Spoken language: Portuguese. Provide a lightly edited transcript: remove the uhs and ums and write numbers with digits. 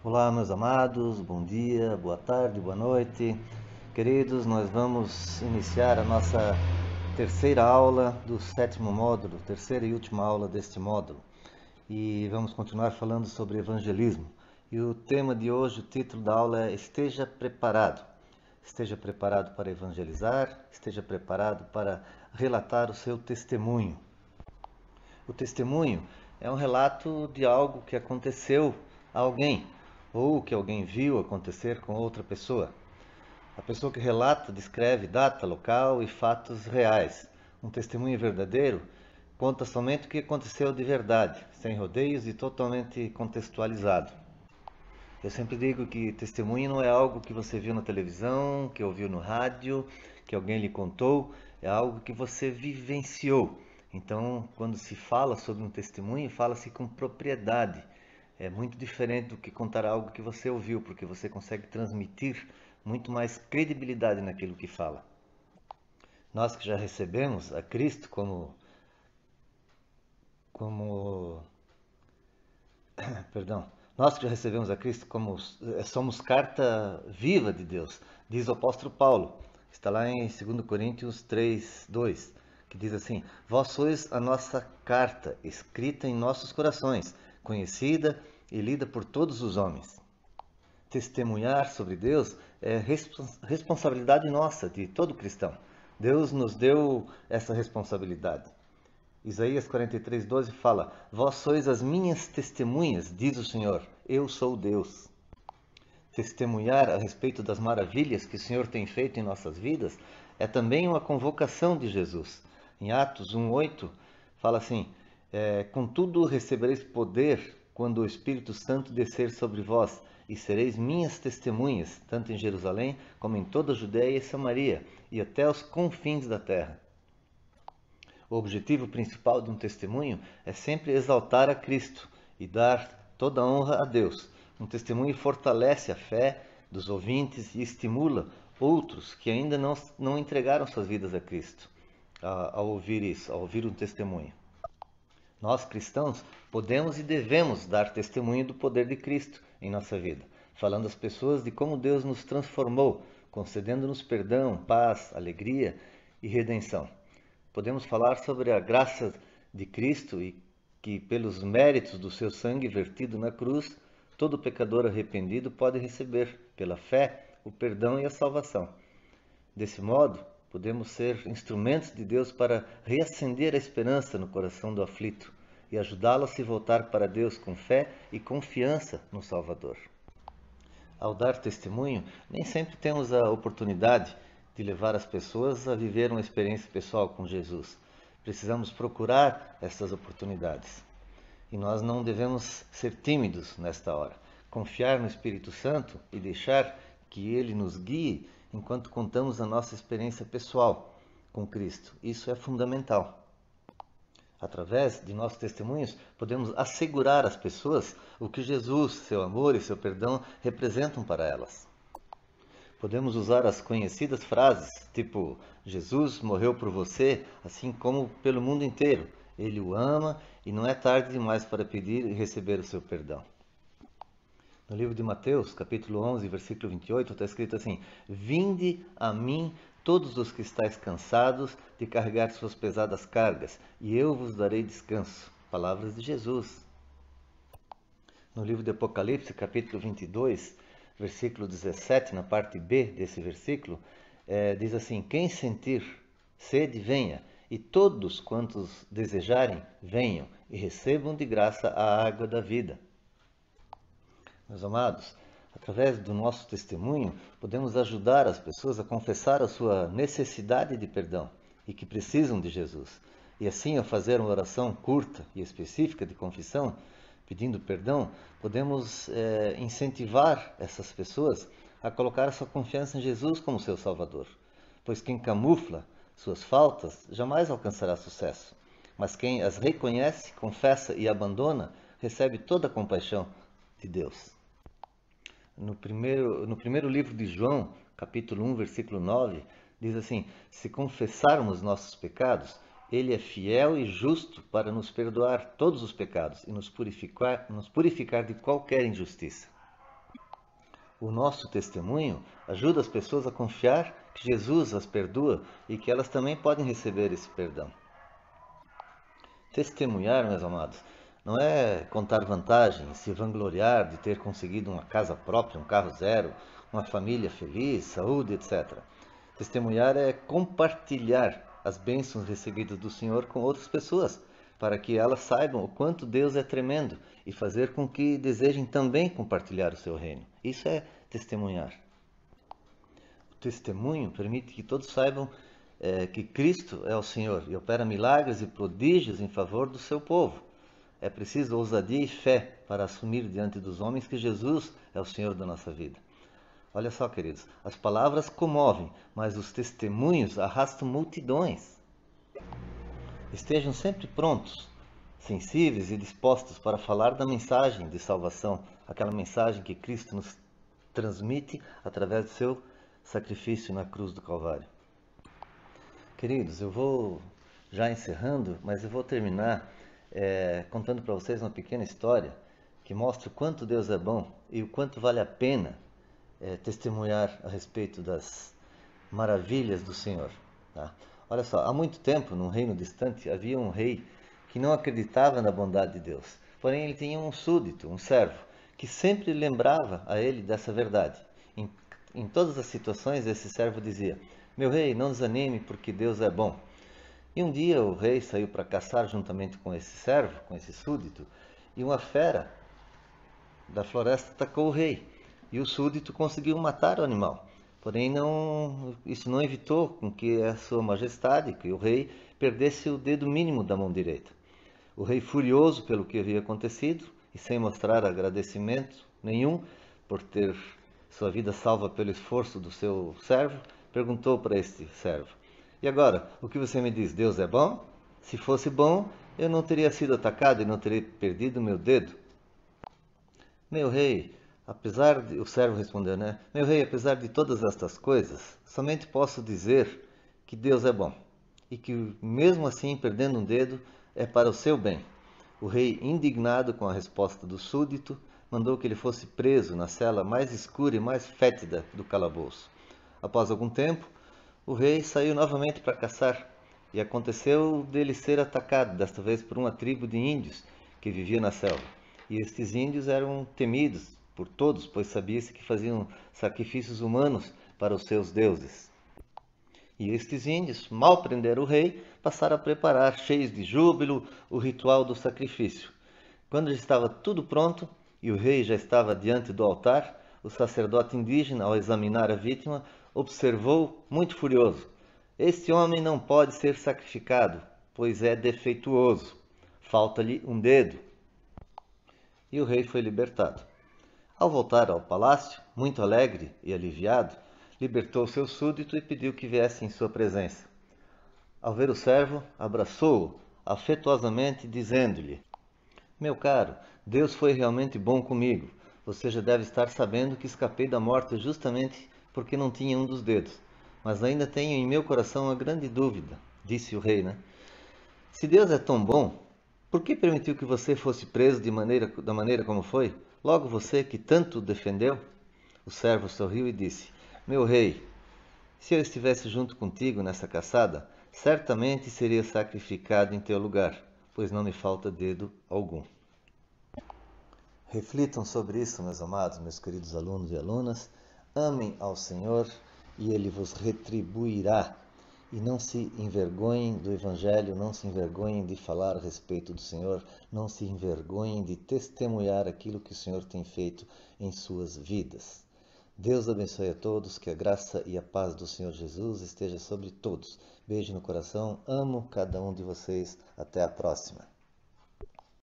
Olá, meus amados, bom dia, boa tarde, boa noite. Queridos, nós vamos iniciar a nossa terceira aula do sétimo módulo, terceira e última aula deste módulo. E vamos continuar falando sobre evangelismo. E o tema de hoje, o título da aula é Esteja Preparado. Esteja preparado para evangelizar, esteja preparado para relatar o seu testemunho. O testemunho é um relato de algo que aconteceu a alguém, ou que alguém viu acontecer com outra pessoa. A pessoa que relata descreve data, local e fatos reais. Um testemunho verdadeiro conta somente o que aconteceu de verdade, sem rodeios e totalmente contextualizado. Eu sempre digo que testemunho não é algo que você viu na televisão, que ouviu no rádio, que alguém lhe contou, é algo que você vivenciou. Então, quando se fala sobre um testemunho, fala-se com propriedade. É muito diferente do que contar algo que você ouviu, porque você consegue transmitir muito mais credibilidade naquilo que fala. Nós que já recebemos a Cristo como perdão, nós que já recebemos a Cristo como somos carta viva de Deus, diz o apóstolo Paulo, está lá em 2 Coríntios 3, 2, que diz assim: Vós sois a nossa carta, escrita em nossos corações, conhecida e lida por todos os homens. Testemunhar sobre Deus é responsabilidade nossa, de todo cristão. Deus nos deu essa responsabilidade. Isaías 43, 12 fala: Vós sois as minhas testemunhas, diz o Senhor, eu sou Deus. Testemunhar a respeito das maravilhas que o Senhor tem feito em nossas vidas é também uma convocação de Jesus. Em Atos 1:8 fala assim: Contudo recebereis poder quando o Espírito Santo descer sobre vós, e sereis minhas testemunhas, tanto em Jerusalém como em toda a Judéia e Samaria, e até os confins da terra. O objetivo principal de um testemunho é sempre exaltar a Cristo e dar toda a honra a Deus. Um testemunho fortalece a fé dos ouvintes e estimula outros que ainda não entregaram suas vidas a Cristo ao ouvir isso, ao ouvir um testemunho. Nós cristãos podemos e devemos dar testemunho do poder de Cristo em nossa vida, falando às pessoas de como Deus nos transformou, concedendo-nos perdão, paz, alegria e redenção. Podemos falar sobre a graça de Cristo e que, pelos méritos do seu sangue vertido na cruz, todo pecador arrependido pode receber, pela fé, o perdão e a salvação. Desse modo, podemos ser instrumentos de Deus para reacender a esperança no coração do aflito e ajudá-lo a se voltar para Deus com fé e confiança no Salvador. Ao dar testemunho, nem sempre temos a oportunidade de levar as pessoas a viver uma experiência pessoal com Jesus. Precisamos procurar essas oportunidades. E nós não devemos ser tímidos nesta hora. Confiar no Espírito Santo e deixar que ele nos guie enquanto contamos a nossa experiência pessoal com Cristo. Isso é fundamental. Através de nossos testemunhos, podemos assegurar às pessoas o que Jesus, seu amor e seu perdão representam para elas. Podemos usar as conhecidas frases, tipo: Jesus morreu por você, assim como pelo mundo inteiro. Ele o ama e não é tarde demais para pedir e receber o seu perdão. No livro de Mateus, capítulo 11, versículo 28, está escrito assim: Vinde a mim todos os que estáis cansados de carregar suas pesadas cargas, e eu vos darei descanso. Palavras de Jesus. No livro de Apocalipse, capítulo 22, versículo 17, na parte B desse versículo, diz assim: Quem sentir sede, venha, e todos quantos desejarem, venham, e recebam de graça a água da vida. Meus amados, através do nosso testemunho, podemos ajudar as pessoas a confessar a sua necessidade de perdão e que precisam de Jesus. E assim, ao fazer uma oração curta e específica de confissão, pedindo perdão, podemos incentivar essas pessoas a colocar a sua confiança em Jesus como seu Salvador. Pois quem camufla suas faltas jamais alcançará sucesso. Mas quem as reconhece, confessa e abandona, recebe toda a compaixão de Deus. No primeiro livro de João, capítulo 1, versículo 9, diz assim: Se confessarmos nossos pecados, ele é fiel e justo para nos perdoar todos os pecados e nos purificar de qualquer injustiça. O nosso testemunho ajuda as pessoas a confiar que Jesus as perdoa e que elas também podem receber esse perdão. Testemunhar, meus amados, não é contar vantagens, se vangloriar de ter conseguido uma casa própria, um carro zero, uma família feliz, saúde, etc. Testemunhar é compartilhar as bênçãos recebidas do Senhor com outras pessoas, para que elas saibam o quanto Deus é tremendo e fazer com que desejem também compartilhar o seu reino. Isso é testemunhar. O testemunho permite que todos saibam que Cristo é o Senhor e opera milagres e prodígios em favor do seu povo. É preciso ousadia e fé para assumir diante dos homens que Jesus é o Senhor da nossa vida. Olha só, queridos, as palavras comovem, mas os testemunhos arrastam multidões. Estejam sempre prontos, sensíveis e dispostos para falar da mensagem de salvação, aquela mensagem que Cristo nos transmite através do seu sacrifício na cruz do Calvário. Queridos, eu vou já encerrando, mas eu vou terminar contando para vocês uma pequena história que mostra o quanto Deus é bom e o quanto vale a pena testemunhar a respeito das maravilhas do Senhor. Tá? Olha só, há muito tempo, num reino distante, havia um rei que não acreditava na bondade de Deus. Porém, ele tinha um súdito, um servo, que sempre lembrava a ele dessa verdade. Em todas as situações, esse servo dizia: meu rei, não desanime, porque Deus é bom. E um dia o rei saiu para caçar juntamente com esse servo, com esse súdito, e uma fera da floresta atacou o rei. E o súdito conseguiu matar o animal. Porém, isso não evitou com que a sua majestade, que o rei, perdesse o dedo mínimo da mão direita. O rei, furioso pelo que havia acontecido e sem mostrar agradecimento nenhum por ter sua vida salva pelo esforço do seu servo, perguntou para este servo: e agora, o que você me diz? Deus é bom? Se fosse bom, eu não teria sido atacado e não teria perdido meu dedo. Meu rei, o servo respondeu, né? Meu rei, apesar de todas estas coisas, somente posso dizer que Deus é bom e que mesmo assim, perdendo um dedo, é para o seu bem. O rei, indignado com a resposta do súdito, mandou que ele fosse preso na cela mais escura e mais fétida do calabouço. Após algum tempo, o rei saiu novamente para caçar e aconteceu dele ser atacado, desta vez por uma tribo de índios que vivia na selva. E estes índios eram temidos por todos, pois sabia-se que faziam sacrifícios humanos para os seus deuses. E estes índios, mal prenderam o rei, passaram a preparar, cheios de júbilo, o ritual do sacrifício. Quando já estava tudo pronto e o rei já estava diante do altar, o sacerdote indígena, ao examinar a vítima, observou, muito furioso: este homem não pode ser sacrificado, pois é defeituoso. Falta-lhe um dedo. E o rei foi libertado. Ao voltar ao palácio, muito alegre e aliviado, libertou seu súdito e pediu que viesse em sua presença. Ao ver o servo, abraçou-o afetuosamente, dizendo-lhe: meu caro, Deus foi realmente bom comigo. Você já deve estar sabendo que escapei da morte justamente porque não tinha um dos dedos. Mas ainda tenho em meu coração uma grande dúvida, disse o rei, né? Se Deus é tão bom, por que permitiu que você fosse preso da maneira como foi? Logo você que tanto o defendeu? O servo sorriu e disse: meu rei, se eu estivesse junto contigo nessa caçada, certamente seria sacrificado em teu lugar, pois não me falta dedo algum. Reflitam sobre isso, meus amados, meus queridos alunos e alunas. Amem ao Senhor e Ele vos retribuirá. E não se envergonhem do Evangelho, não se envergonhem de falar a respeito do Senhor, não se envergonhem de testemunhar aquilo que o Senhor tem feito em suas vidas. Deus abençoe a todos, que a graça e a paz do Senhor Jesus esteja sobre todos. Beijo no coração, amo cada um de vocês. Até a próxima.